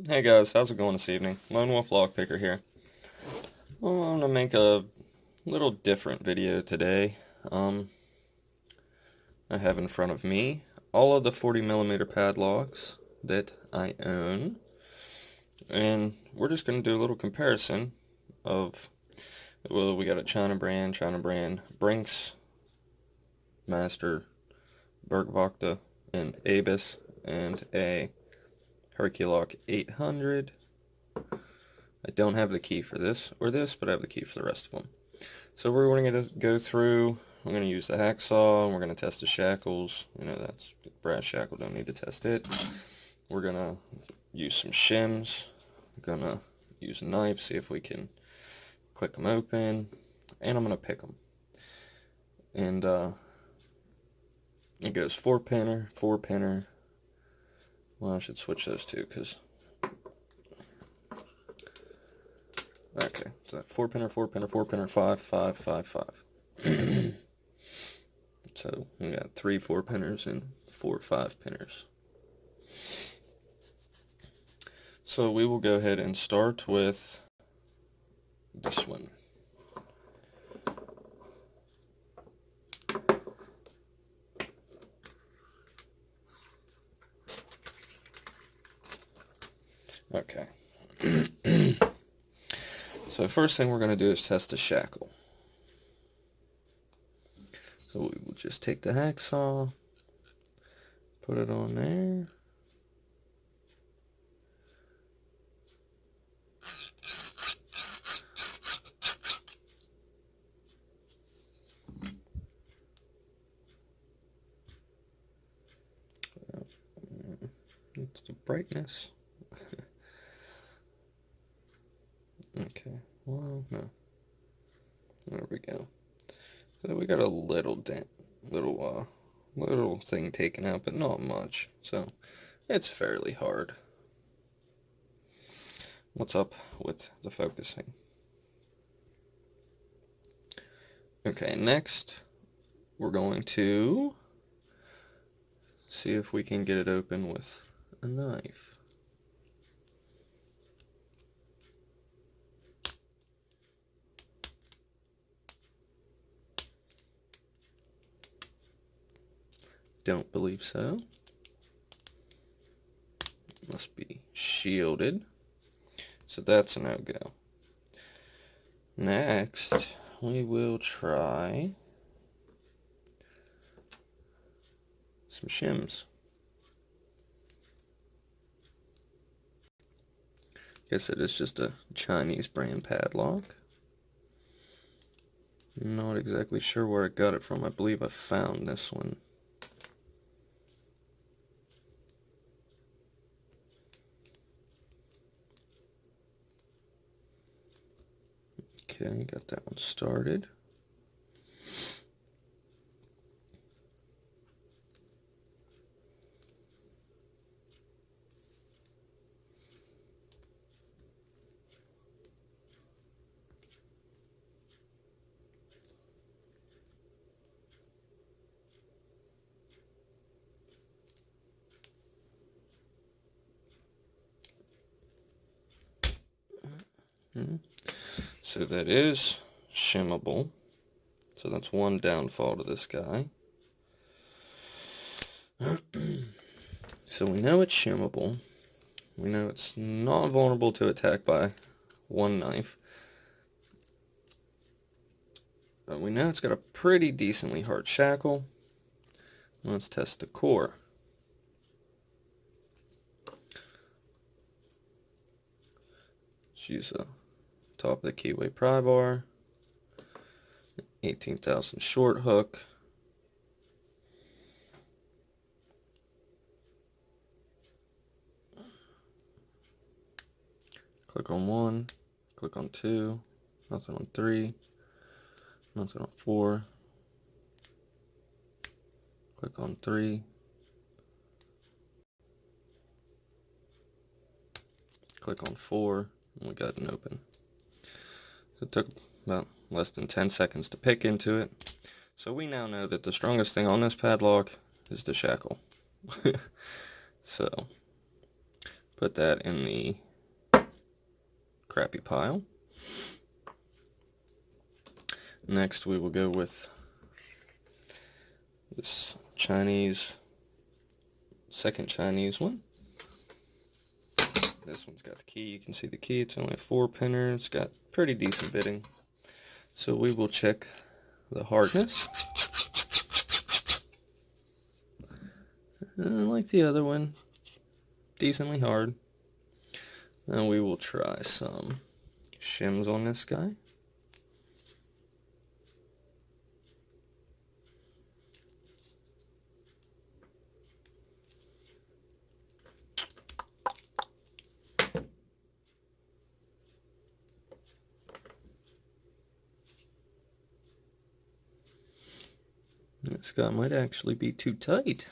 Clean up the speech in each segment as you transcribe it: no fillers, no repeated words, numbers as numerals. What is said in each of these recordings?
Hey guys, how's it going this evening? Lone Wolf Lockpicker here. I'm gonna make a little different video today. Um, I have in front of me all of the 40mm padlocks that I own, and we're just gonna do a little comparison of, well, we got a China brand, brinks, master, burg, wachter, and Abus, and a Herculock 800. I don't have the key for this or this, but I have the key for the rest of them. So we're going to go through, I'm going to use the hacksaw, and we're going to test the shackles. That's brass shackle, don't need to test it. We're going to use some shims. I'm going to use a knife, see if we can click them open, and I'm going to pick them. And it goes 4-pinner, 4-pinner. Well, I should switch those two, because... Okay, so 4-pinner, 4-pinner, 4-pinner, 5, 5, 5, 5. So we got 3 4-pinners and 4 5-pinners. So we will go ahead and start with this one. Okay. So first thing we're going to do is test the shackle. So we will just take the hacksaw, put it on there. It's the brightness. Okay, well, no. There we go. So we got a little dent, little thing taken out, but not much. So it's fairly hard. What's up with the focusing? Okay, next we're going to see if we can get it open with a knife. Don't believe so. Must be shielded. So that's a no-go. Next, we will try some shims. Guess it is just a Chinese brand padlock. Not exactly sure where I got it from. I believe I found this one. Okay, got that one started. So that is shimmable. So that's one downfall to this guy. So we know it's shimmable. We know it's not vulnerable to attack by one knife. But we know it's got a pretty decently hard shackle. Let's test the core. Let's use a top of the keyway pry bar. 18,000 short hook. Click on 1, click on 2, nothing on 3, nothing on 4, click on 3, click on 4, and we got an open. So it took about less than 10 seconds to pick into it. So we now know that the strongest thing on this padlock is the shackle. So Put that in the crappy pile. Next we will go with this second Chinese one. This one's got the key. You can see the key. It's only a 4-pinner. It's got pretty decent bitting. So we will check the hardness. Like the other one, decently hard. And we will try some shims on this guy. This guy might actually be too tight.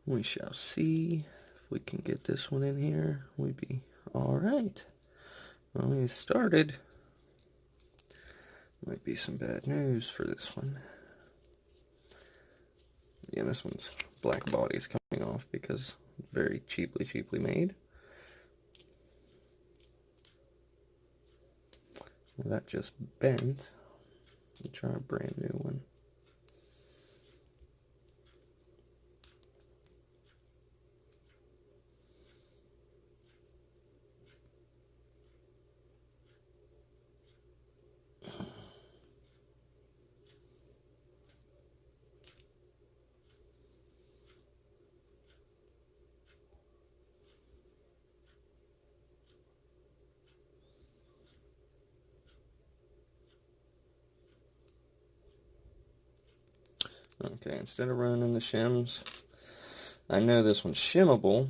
We shall see if we can get this one in here. We'd be alright. Well, we started. Might be some bad news for this one. Yeah, this one's black body's coming off because very cheaply made. Well, that just bent. Let's try a brand new one. Okay, instead of running the shims, I know this one's shimmable,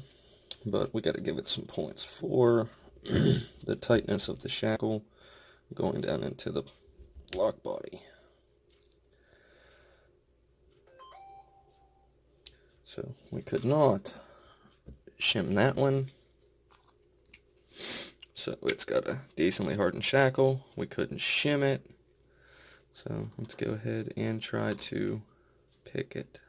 but we got to give it some points for the tightness of the shackle going down into the lock body. So we could not shim that one. So it's got a decently hardened shackle. We couldn't shim it. So let's go ahead and try to pick it.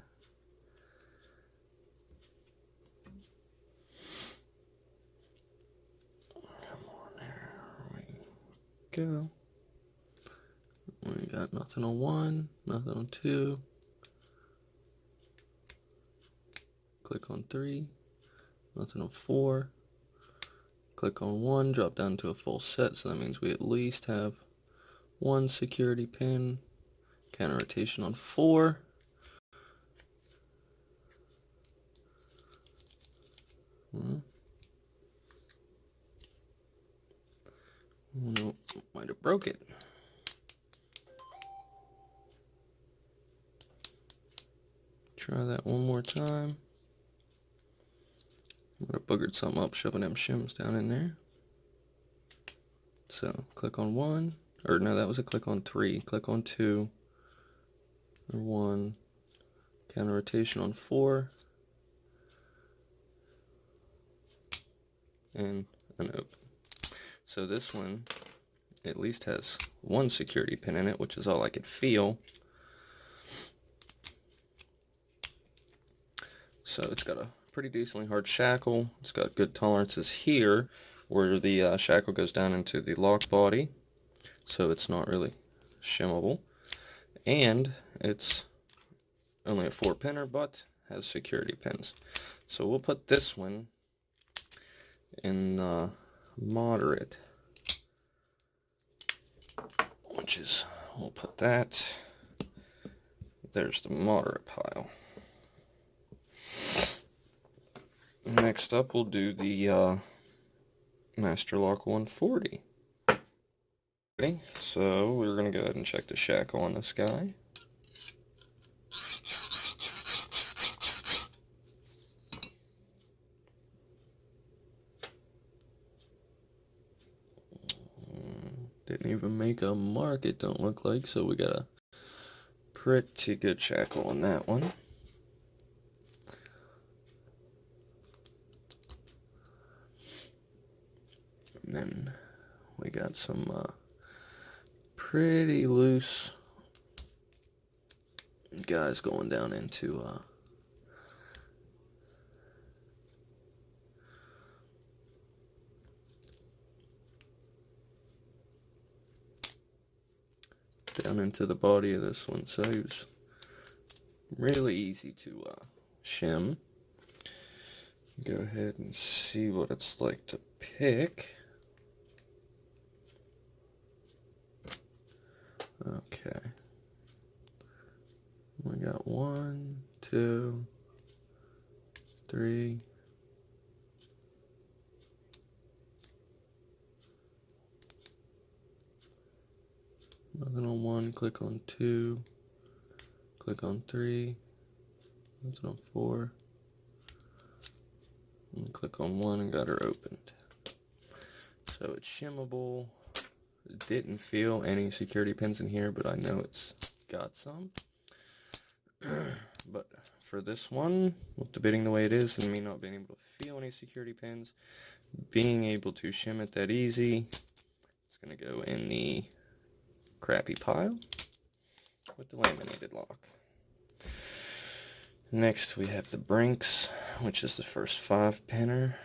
Come on, there we go. We got nothing on 1, nothing on 2. Click on 3, nothing on 4. Click on 1, drop down to a full set, so that means we at least have 1 security pin. Counter rotation on 4. Nope, might have broke it. Try that one more time. Might have boogered something up, shoving them shims down in there. So click on 1, or no, that was a click on 3. Click on 2, or 1. Counter rotation on 4. And an open. So this one at least has 1 security pin in it, which is all I could feel. So it's got a pretty decently hard shackle. It's got good tolerances here where the shackle goes down into the lock body, so it's not really shimmable. And it's only a 4-pinner, but has security pins. So we'll put this one in moderate, which is, we'll put that, there's the moderate pile. Next up we'll do the Master Lock 140. Ready? So we're going to go ahead and check the shackle on this guy. Didn't even make a mark, it don't look like, so we got a pretty good shackle on that one. And then we got some pretty loose guys going down into the body of this one. So he was really easy to shim. Go ahead and see what it's like to pick. Okay. We got 1, 2, 3. Nothing on 1, click on 2, click on 3, nothing on 4, and click on 1 and got her opened. So it's shimmable. Didn't feel any security pins in here, but I know it's got some. But for this one, with the bitting the way it is and me not being able to feel any security pins, being able to shim it that easy, it's going to go in the crappy pile with the laminated lock. Next we have the brinks, which is the first 5-pinner,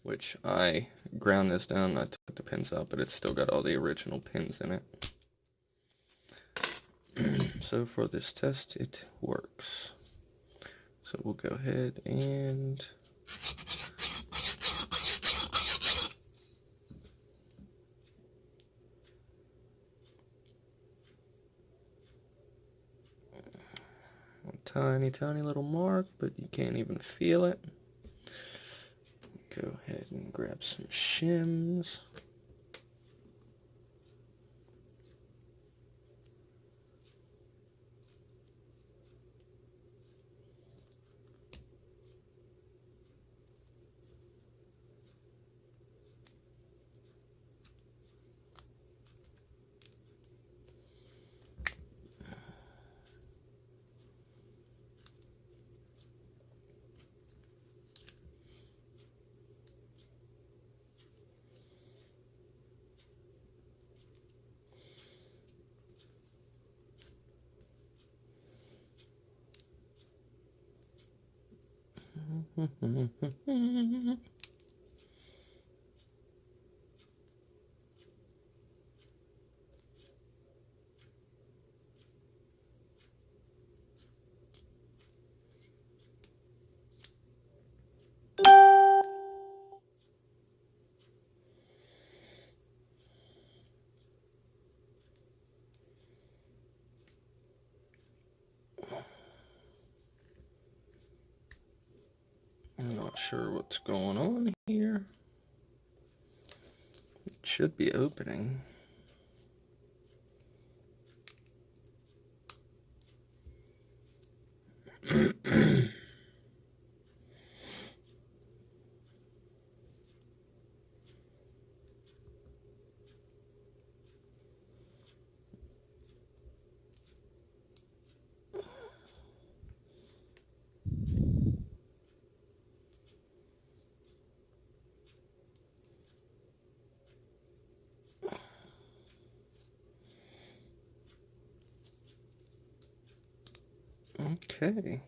which I ground this down. I took the pins out, but it's still got all the original pins in it. So for this test, it works. So we'll go ahead and a tiny, tiny little mark, but you can't even feel it. Go ahead and grab some shims. I'm not sure what's going on here. It should be opening. Okay.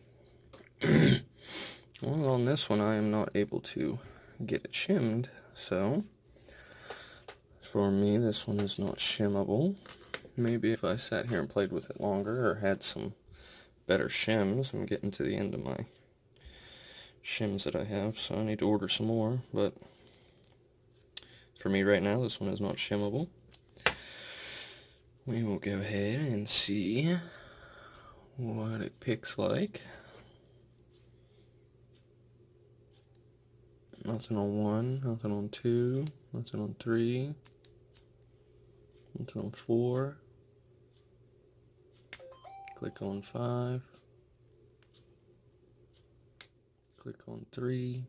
Well, on this one I am not able to get it shimmed, so for me this one is not shimmable. Maybe if I sat here and played with it longer or had some better shims. I'm getting to the end of my shims that I have, so I need to order some more, but for me right now this one is not shimmable. We will go ahead and see what it picks like. Nothing on 1, nothing on 2, nothing on 3, nothing on 4. Click on 5. Click on 3.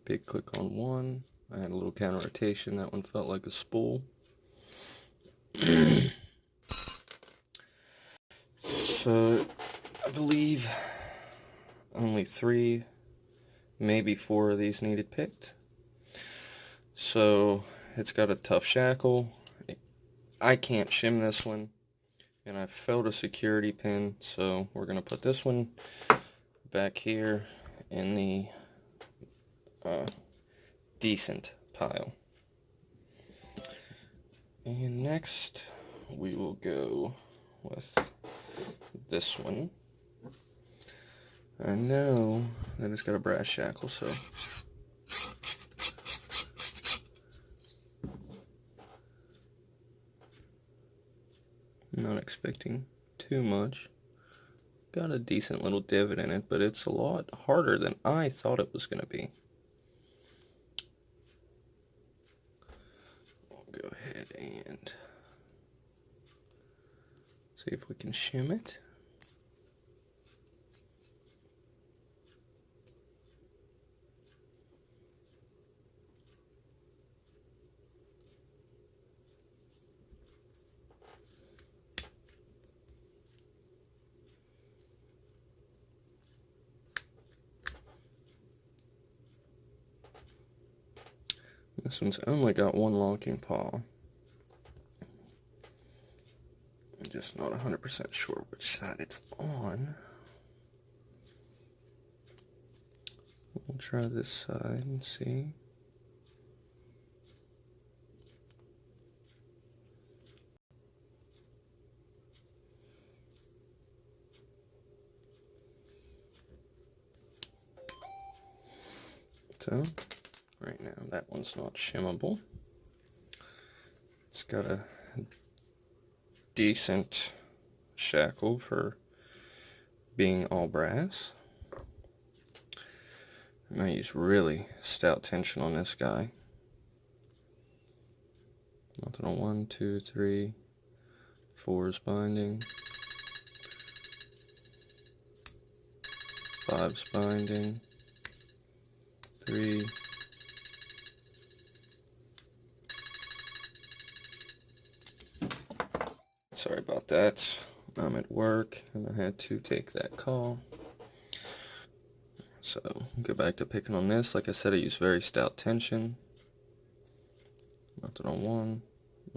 Big click on 1. I had a little counter rotation. That one felt like a spool. So I believe only 3, maybe 4 of these needed picked. So it's got a tough shackle. I can't shim this one, and I failed a security pin, so we're going to put this one back here in the decent pile. And next we will go with this one. I know that it's got a brass shackle, so I'm not expecting too much. Got a decent little divot in it, but it's a lot harder than I thought it was going to be. We'll go ahead and see if we can shim it. This one's only got one locking paw. I'm just not 100% sure which side it's on. We'll try this side and see. So, right now that one's not shimmable. It's got a decent shackle for being all brass. I'm going to use really stout tension on this guy. Nothing on 1, 2, 3, 4 is binding. 5's binding. 3. Sorry about that. I'm at work and I had to take that call. So, go back to picking on this. Like I said, I use very stout tension. Nothing on 1,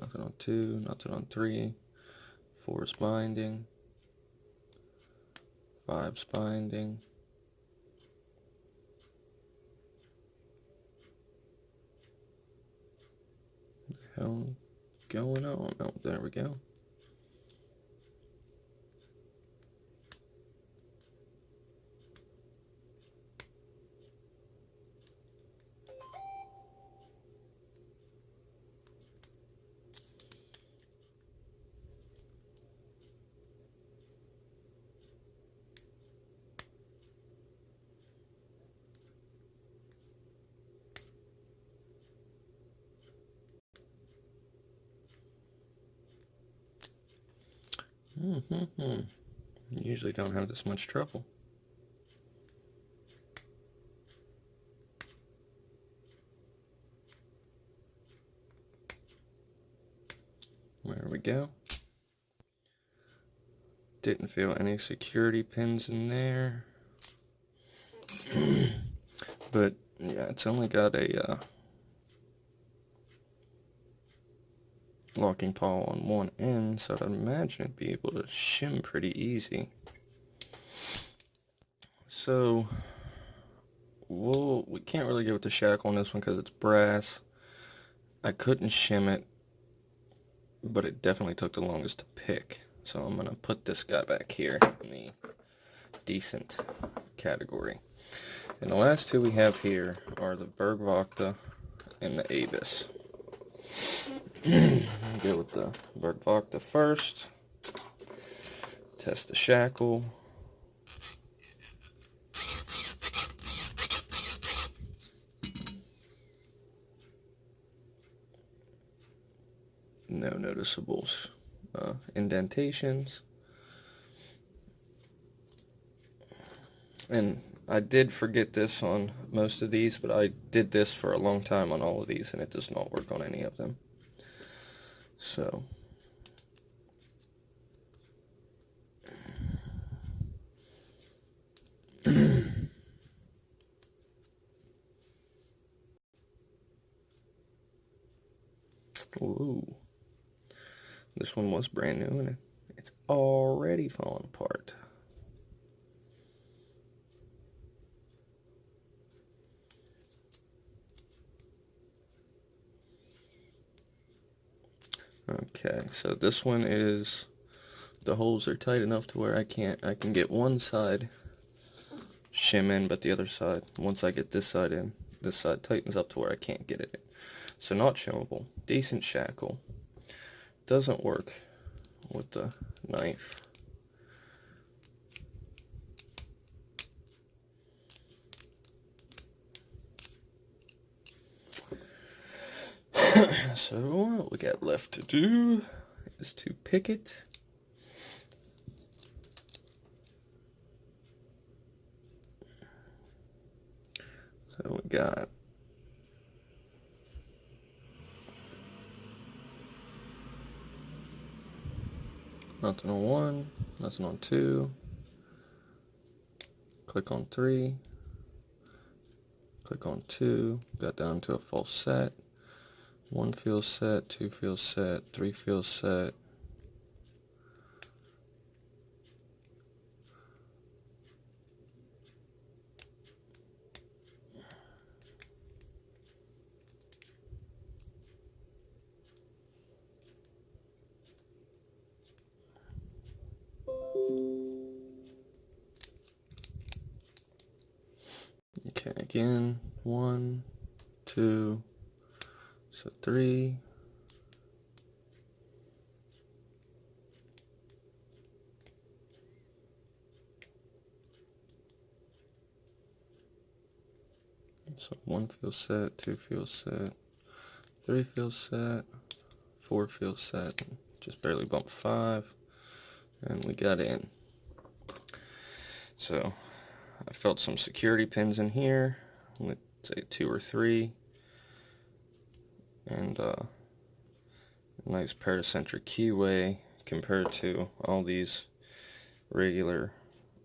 nothing on 2, nothing on 3. 4's binding. 5's binding. What the hell going on? Oh, there we go. Usually don't have this much trouble. There we go. Didn't feel any security pins in there. But yeah, it's only got a locking paw on one end, so I'd imagine it'd be able to shim pretty easy. So we can't really go with the shackle on this one because it's brass. I couldn't shim it, but it definitely took the longest to pick. So I'm gonna put this guy back here in the decent category. And the last two we have here are the burg wachter and the avis. Go with the burg wachter first. Test the shackle. No noticeable indentations. And I did forget this on most of these, but I did this for a long time on all of these, and it does not work on any of them. So Ooh. This one was brand new and it's already falling apart. Okay, so this one is, the holes are tight enough to where I can get one side shim in, but the other side, once I get this side in, this side tightens up to where I can't get it in. So not shimmable. Decent shackle. Doesn't work with the knife. So what we got left to do is to pick it. So we got nothing on 1, nothing on 2. Click on 3. Click on 2. Got down to a full set. 1 feels set, 2 feels set, 3 feels set. Okay, again, 1, 2, so 3. So 1 feels set, 2 feels set, 3 feels set, 4 feels set, just barely bumped 5, and we got in. So I felt some security pins in here, let's say 2 or 3, and a nice paracentric keyway compared to all these regular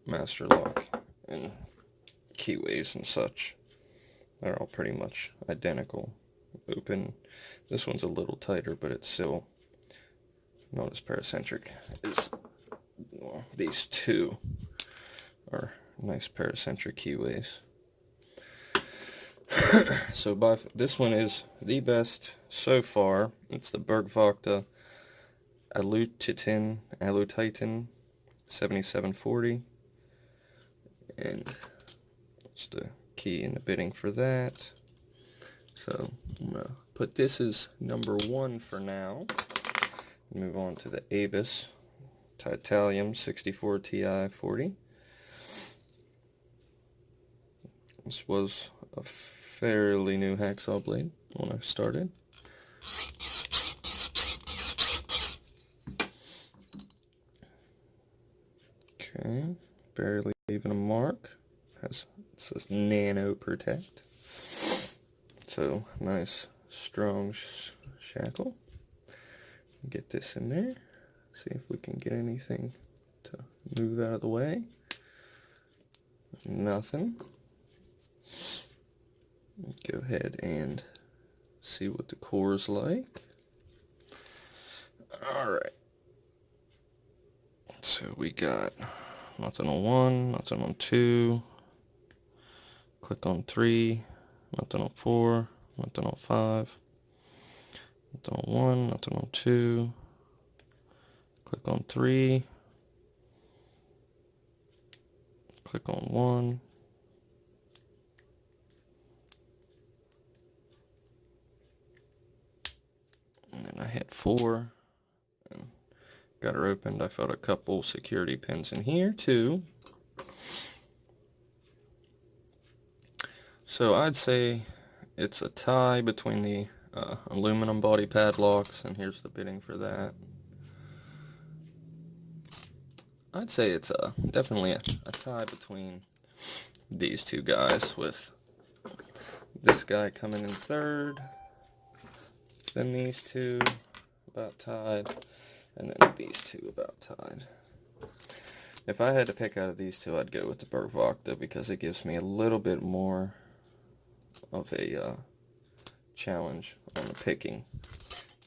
master lock and keyways and such. They're all pretty much identical. Open. This one's a little tighter, but it's still not as paracentric as, well, these two are nice paracentric keyways. So this one is the best so far. It's the burg wachter Titan 7740, and it's the key in the bidding for that. So I'm gonna put this as number 1 for now. Move on to the Avis Titanium 64 Ti 40. This was a fairly new hacksaw blade when I started. Okay, barely even a mark. It says Nano Protect. So nice strong shackle. Get this in there. See if we can get anything to move out of the way. Nothing. Go ahead and see what the core is like. Alright. So we got nothing on 1, nothing on 2. Click on 3, nothing on 4, nothing on 5. Nothing on 1, nothing on 2. Click on 3. Click on 1. And then I hit 4. And got her opened. I felt a couple security pins in here too. So I'd say it's a tie between the aluminum body padlocks, and here's the bidding for that. I'd say it's definitely a tie between these two guys, with this guy coming in 3rd, then these two about tied, and then these two about tied. If I had to pick out of these two, I'd go with the burg wachter because it gives me a little bit more of a challenge on the picking.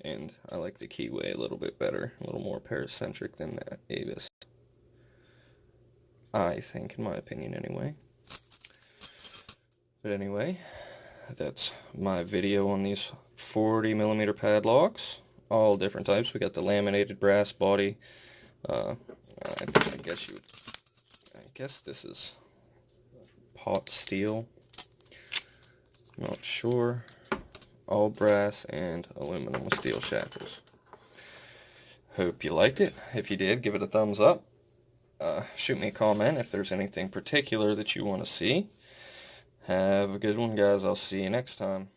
And I like the keyway a little bit better, a little more paracentric than the Avis. I think, in my opinion anyway. But anyway, that's my video on these 40mm padlocks. All different types. We got the laminated brass body. I guess this is pot steel. Not sure. All brass and aluminum with steel shackles. Hope you liked it. If you did, give it a thumbs up. Shoot me a comment if there's anything particular that you want to see. Have a good one, guys. I'll see you next time.